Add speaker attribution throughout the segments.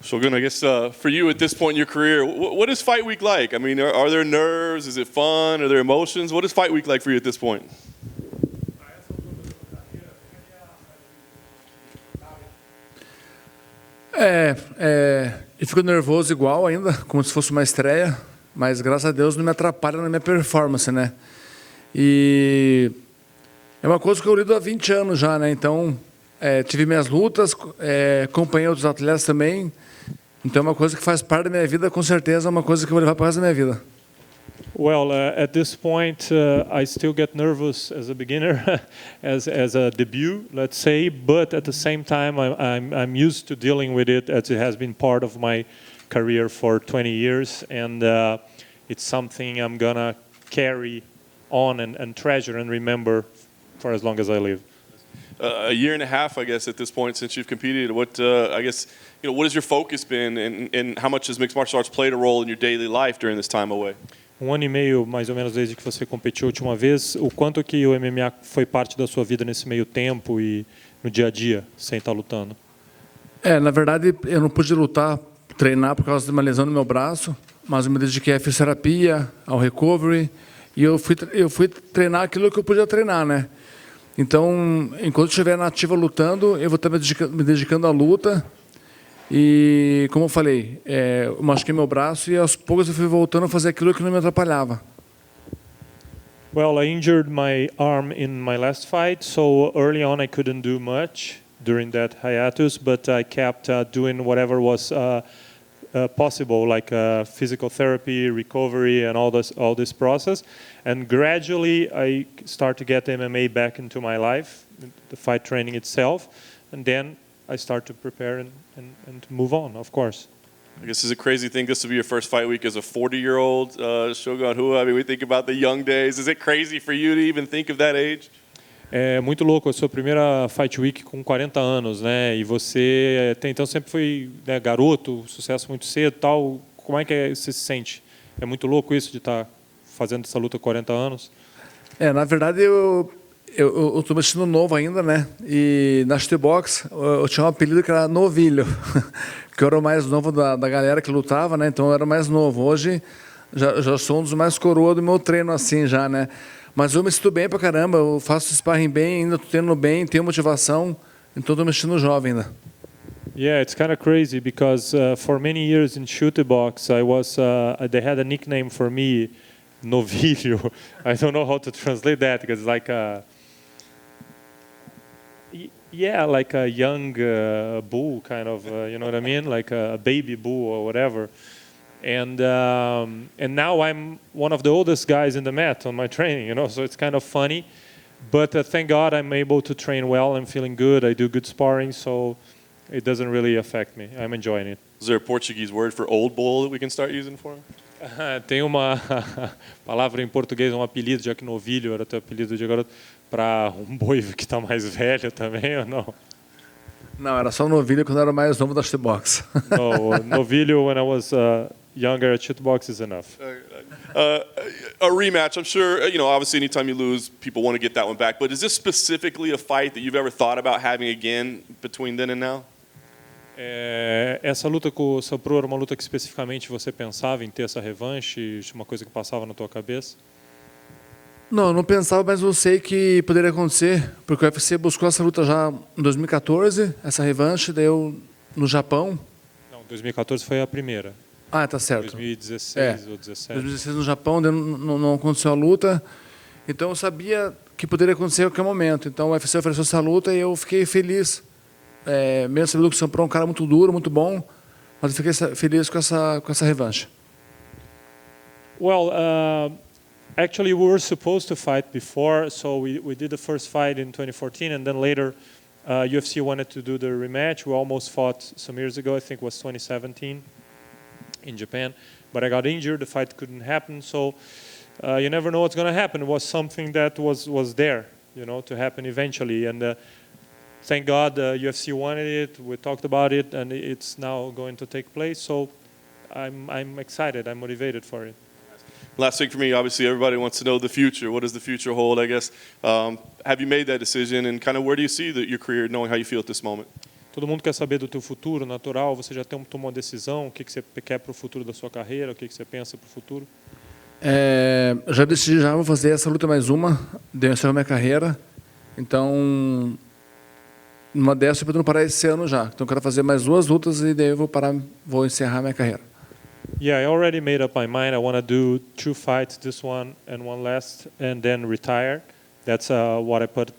Speaker 1: Shogun, I guess for you at this point in your career, what is fight week like? I mean, are there nerves? Is it fun? Are there emotions? What is fight week like for you at this point?
Speaker 2: Eu fico nervoso igual ainda, como se fosse uma estreia, mas graças a Deus não me atrapalha na minha performance, né? E é uma coisa que eu lido há 20 anos já, né? Então, tive minhas lutas, acompanhei outros atletas também. Então, é uma coisa que faz parte da minha vida, com certeza, é uma coisa que eu vou levar para o resto da minha vida.
Speaker 3: Well, at this point, I still get nervous as a beginner, as a debut, let's say. But at the same time, I'm used to dealing with it, as it has been part of my career for 20 years, and it's something I'm gonna carry on and treasure and remember for as long as I live.
Speaker 1: A year and a half, I guess, at this point since you've competed. What I guess, what has your focus been, and how much has mixed martial arts played a role in your daily life during this time away?
Speaker 3: 1 ano e meio, mais ou menos, desde que você competiu a última vez. O quanto que o MMA foi parte da sua vida nesse meio tempo e no dia a dia, sem estar lutando?
Speaker 2: Na verdade, eu não pude lutar, treinar por causa de uma lesão no meu braço, mas eu me dediquei à fisioterapia, ao recovery, e eu fui treinar aquilo que eu podia treinar, né? Então, enquanto eu estiver na ativa lutando, eu vou estar me dedicando à luta. E, como eu falei, eu machuquei meu braço e aos poucos eu fui voltando a fazer aquilo que não me atrapalhava.
Speaker 3: Well, I injured my arm in my last fight, so early on I couldn't do much during that hiatus, but I kept doing whatever was possible, like physical therapy, recovery, and all this process. And gradually I start to get MMA back into my life, the fight training itself, and then I start to prepare and to move on, of course.
Speaker 1: I guess it's a crazy thing. This will be your first fight week as a 40-year-old Shogun Rua. I mean, we think about the young days. Is it crazy for you to even think of that age?
Speaker 3: É muito louco, a sua primeira Fight Week com 40 anos, né? E você então sempre foi, né, garoto, sucesso muito cedo, tal. Como é que você se sente? É muito louco isso de estar fazendo essa luta com 40 anos?
Speaker 2: Na verdade, eu estou me sentindo novo ainda, né? E na shootbox eu tinha um apelido que era novilho, que eu era o mais novo da galera que lutava, né? Então eu era o mais novo. Hoje já sou um dos mais coroa do meu treino assim já, né? Mas eu me sinto bem pra caramba, eu faço sparring bem, ainda tô treinando bem, tenho motivação, então estou me sentindo jovem ainda.
Speaker 3: Yeah, it's kind of crazy because for many years in shootbox I was they had a nickname for me, novilho. I don't know how to translate that because like like a young bull kind of, you know what I mean? Like a baby bull or whatever. And now I'm one of the oldest guys in the mat on my training, you know, so it's kind of funny. But thank God I'm able to train well. I'm feeling good. I do good sparring, so it doesn't really affect me. I'm enjoying it.
Speaker 1: Is there a Portuguese word for old bull that we can start using for him?
Speaker 3: Tem uma palavra em português, um apelido, já que novilho era teu apelido de garoto, para um boi que está mais velho também, ou não?
Speaker 2: Não, era só novilho quando eu era mais novo da shootbox.
Speaker 3: No, novilho when I was younger at shootbox is enough.
Speaker 1: A rematch, I'm sure, obviously anytime you lose, people want to get that one back, but is this specifically a fight that you've ever thought about having again between then and now?
Speaker 3: Essa luta com o Preux era uma luta que especificamente você pensava em ter essa revanche, uma coisa que passava na tua cabeça?
Speaker 2: Não, não pensava, mas eu sei que poderia acontecer, porque o UFC buscou essa luta já em 2014, essa revanche, daí eu no Japão.
Speaker 3: Não, 2014 foi a primeira.
Speaker 2: Ah, tá certo.
Speaker 3: 2016 ou 2017.
Speaker 2: 2016 no Japão, não aconteceu a luta, então eu sabia que poderia acontecer a qualquer momento. Então o UFC ofereceu essa luta e eu fiquei feliz. Mesmo sabendo que o Preux é um cara muito duro, muito bom, mas eu fiquei feliz com essa revanche.
Speaker 3: Well, actually we were supposed to fight before, so we did the first fight in 2014, and then later UFC wanted to do the rematch. We almost fought some years ago, I think it was 2017 in Japan, but I got injured, the fight couldn't happen, so you never know what's going to happen. It was something that was there, to happen eventually, and thank God UFC wanted it, we talked about it, and it's now going to take place, so I'm excited, I'm motivated for it.
Speaker 1: Last thing for me, obviously everybody wants to know the future. What does the future hold, I guess? Have you made that decision, and kind of where do you see your career, knowing how you feel at this moment?
Speaker 3: Todo mundo quer saber do teu futuro natural. Você já tomou uma decisão? O que você quer para o futuro da sua carreira? O que você pensa para o futuro?
Speaker 2: Já decidi, já vou fazer essa luta mais uma, de encerrar minha carreira. Então, numa dessas eu pretendo parar esse ano já. Então, eu quero fazer mais 2 lutas e daí eu vou encerrar minha carreira.
Speaker 3: Yeah, I already made up my mind. I want to do 2 fights, this one and one last, and then retire. That's what I put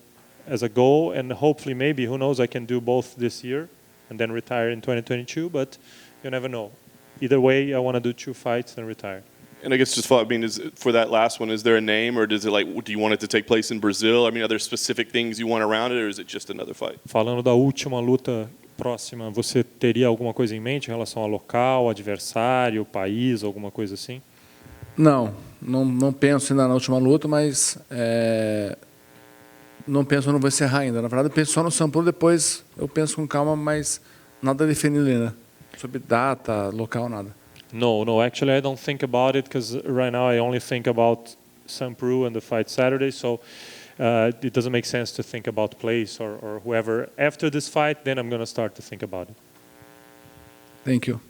Speaker 3: as a goal, and hopefully, maybe, who knows, I can do both this year and then retire in 2022. But you never know. Either way, I want to do 2 fights and retire.
Speaker 1: And I guess just thought, I mean, for that last one, is there a name, or does it do you want it to take place in Brazil? I mean, are there specific things you want around it, or is it just another fight?
Speaker 3: Falando da última luta próxima, você teria alguma coisa em mente em relação ao local, adversário, país, alguma coisa assim?
Speaker 2: Não penso ainda na última luta, mas não penso, não vou encerrar ainda. Na verdade, eu penso só no São Paulo, depois eu penso com calma, mas nada definido ainda. Sobre data, local, nada.
Speaker 3: No, actually I don't think about it because right now I only think about Preux and the fight Saturday, so it doesn't make sense to think about place or whoever. After this fight, then I'm going to start to think about it.
Speaker 2: Thank you.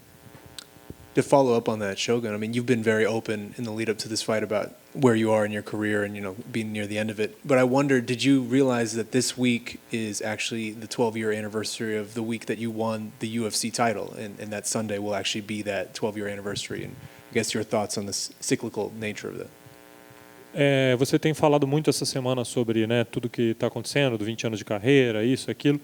Speaker 4: To follow up on that, Shogun, I mean, you've been very open in the lead up to this fight about where you are in your career and, being near the end of it. But I wonder, did you realize that this week is actually the 12-year anniversary of the week that you won the UFC title, and that Sunday will actually be that 12-year anniversary? And I guess your thoughts on the cyclical nature of that.
Speaker 3: Você tem falado muito essa semana sobre, tudo que está acontecendo, do 20 anos de carreira, isso, aquilo.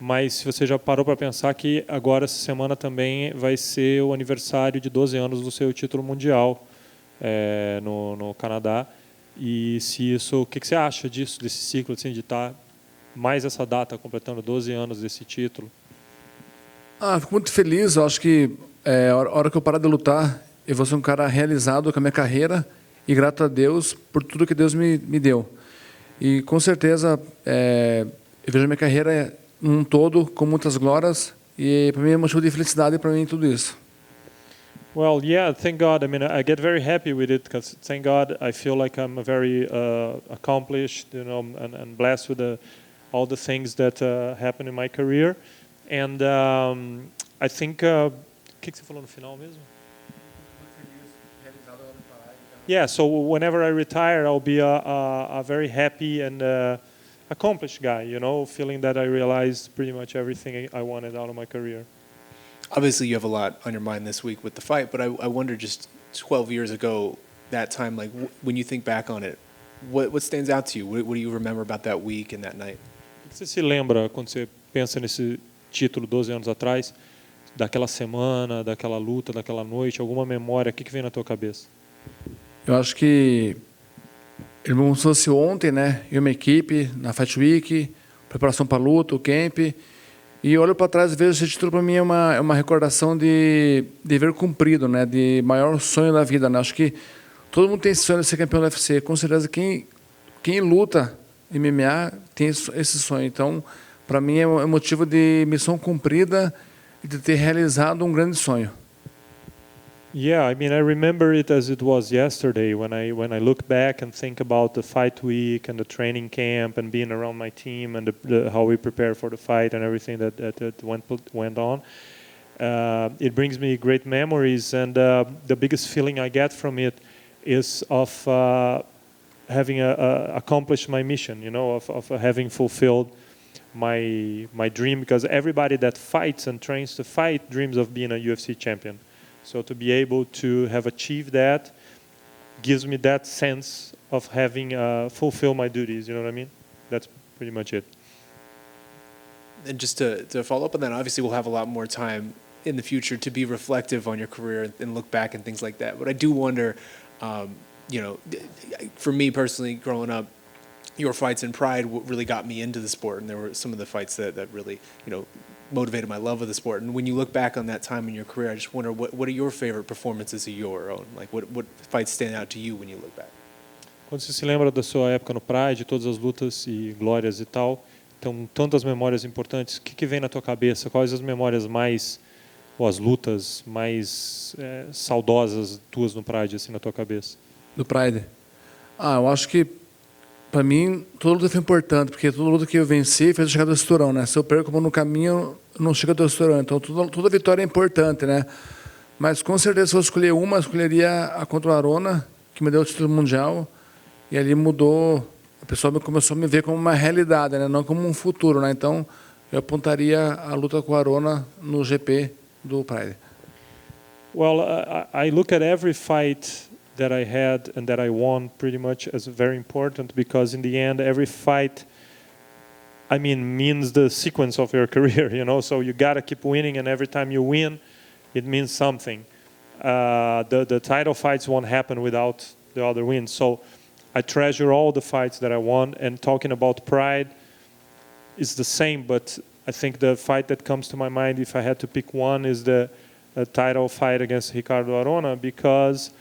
Speaker 3: Mas se você já parou para pensar que agora essa semana também vai ser o aniversário de 12 anos do seu título mundial no Canadá, e se isso, o que você acha disso, desse ciclo, assim, de estar mais essa data completando 12 anos desse título?
Speaker 2: Fico muito feliz. Eu acho que a hora que eu parar de lutar, eu vou ser um cara realizado com a minha carreira e grato a Deus por tudo que Deus me deu. E com certeza eu vejo a minha carreira num todo com muitas glórias, e para mim é motivo de felicidade para mim tudo isso.
Speaker 3: Well, yeah, thank God. I mean, I get very happy with it because, thank God, I feel like I'm very accomplished, and blessed with all the things that happened in my career. And I think, o que você falou no final mesmo? Yeah, so whenever I retire, I'll be a very happy and accomplished guy, feeling that I realized pretty much everything I wanted out of my career.
Speaker 4: Obviously, you have a lot on your mind this week with the fight, but I wonder, just 12 years ago, that time, like when you think back on it, what stands out to you? What do you remember about that week and that night?
Speaker 3: O que você se lembra quando você pensa nesse título 12 anos atrás, daquela semana, daquela luta, daquela noite, alguma memória, o que vem na tua cabeça?
Speaker 2: Eu acho que ele me mostrou se ontem, eu e uma equipe na Fight Week, preparação para a luta, o camp, e olho para trás e vejo esse título. Para mim é uma recordação de dever cumprido, de maior sonho da vida. Acho que todo mundo tem esse sonho de ser campeão do UFC. Com certeza quem luta MMA tem esse sonho. Então, para mim é motivo de missão cumprida e de ter realizado um grande sonho.
Speaker 3: Yeah, I mean, I remember it as it was yesterday when I look back and think about the fight week and the training camp and being around my team and how we prepare for the fight and everything that went on. It brings me great memories, and the biggest feeling I get from it is of having accomplished my mission, of having fulfilled my dream, because everybody that fights and trains to fight dreams of being a UFC champion. So to be able to have achieved that gives me that sense of having fulfilled my duties, you know what I mean? That's pretty much it.
Speaker 4: And just to follow up on that, obviously we'll have a lot more time in the future to be reflective on your career and look back and things like that. But I do wonder, for me personally, growing up, your fights in Pride really got me into the sport, and there were some of the fights that really, motivated my love of the sport. And when you look back on that time in your career, I just wonder, what are your favorite performances of your own? Like, what fights stand out to you when you look back?
Speaker 3: Quando você se lembra da sua época no Pride, todas as lutas e glórias e tal, então tantas memórias importantes, o que vem na tua cabeça? Quais as memórias ou as lutas mais saudosas tuas no Pride, assim, na tua cabeça?
Speaker 2: Do Pride? Eu acho que Para mim, toda luta foi importante, porque toda luta que eu venci fez eu chegar do cinturão, né? Se eu perco como no caminho, não chega do cinturão. Então, toda vitória é importante, né? Mas, com certeza, se eu escolher uma, eu escolheria a contra o Arona, que me deu o título mundial. E ali mudou, a pessoa começou a me ver como uma realidade, né? Não como um futuro, né? Então, eu apontaria a luta com o Arona no GP do Pride.
Speaker 3: Well, I look at every fight that I had and that I won pretty much as very important, because in the end, every fight, I mean, means the sequence of your career, you know. So you gotta keep winning, and every time you win, it means something. The title fights won't happen without the other wins. So I treasure all the fights that I won. And talking about Pride is the same, but I think the fight that comes to my mind, if I had to pick one, is the title fight against Ricardo Arona, because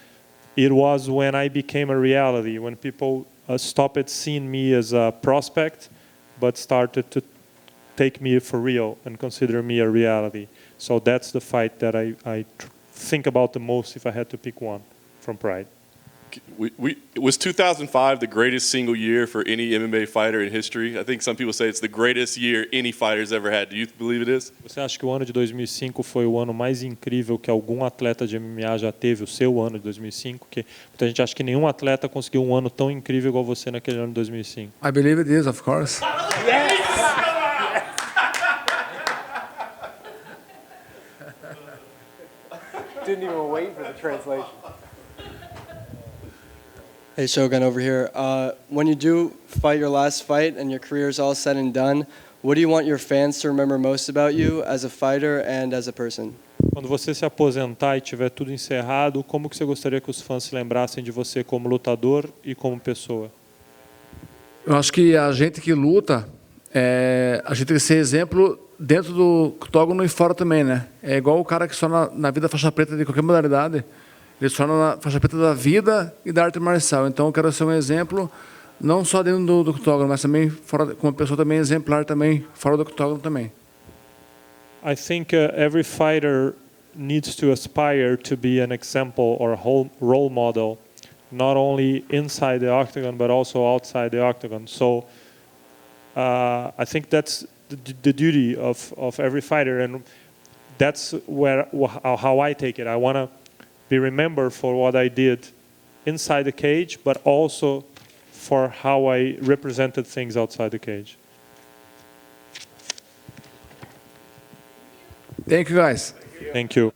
Speaker 3: it was when I became a reality, when people stopped seeing me as a prospect, but started to take me for real and consider me a reality. So that's the fight that I think about the most if I had to pick one from Pride.
Speaker 1: Was 2005 the greatest single year for any MMA fighter in history? I think some people say it's the greatest year any fighter's ever had. Do you believe it is?
Speaker 3: Você acha que o ano de 2005 foi o ano mais incrível que algum atleta de MMA já teve, o seu ano de 2005? Que muita gente acha que nenhum atleta conseguiu um ano tão incrível igual você naquele ano de 2005.
Speaker 2: I believe it is, of course.
Speaker 5: Didn't even wait for the translation. Hey, Shogun over here. When you do fight your last fight and your career is all said and done, what do you want your fans to remember most about you as a fighter and as a person?
Speaker 3: Quando você se aposentar e tiver tudo encerrado, como que você gostaria que os fãs se lembrassem de você como lutador e como pessoa?
Speaker 2: Eu acho que a gente que luta, a gente tem que ser exemplo dentro do octógono e fora também, né? É igual o cara que só na vida faixa preta de qualquer modalidade, ele só na faixa preta da vida e da arte marcial. Então eu quero ser um exemplo, não só dentro do octógono, mas também fora, como pessoa também exemplar também fora do octógono também.
Speaker 3: I think every fighter needs to aspire to be an example or a role model, not only inside the octagon but also outside the octagon. So I think that's the duty of every fighter, and that's how I take it. I want to be remembered for what I did inside the cage, but also for how I represented things outside the cage.
Speaker 2: Thank you, guys.
Speaker 3: Thank you.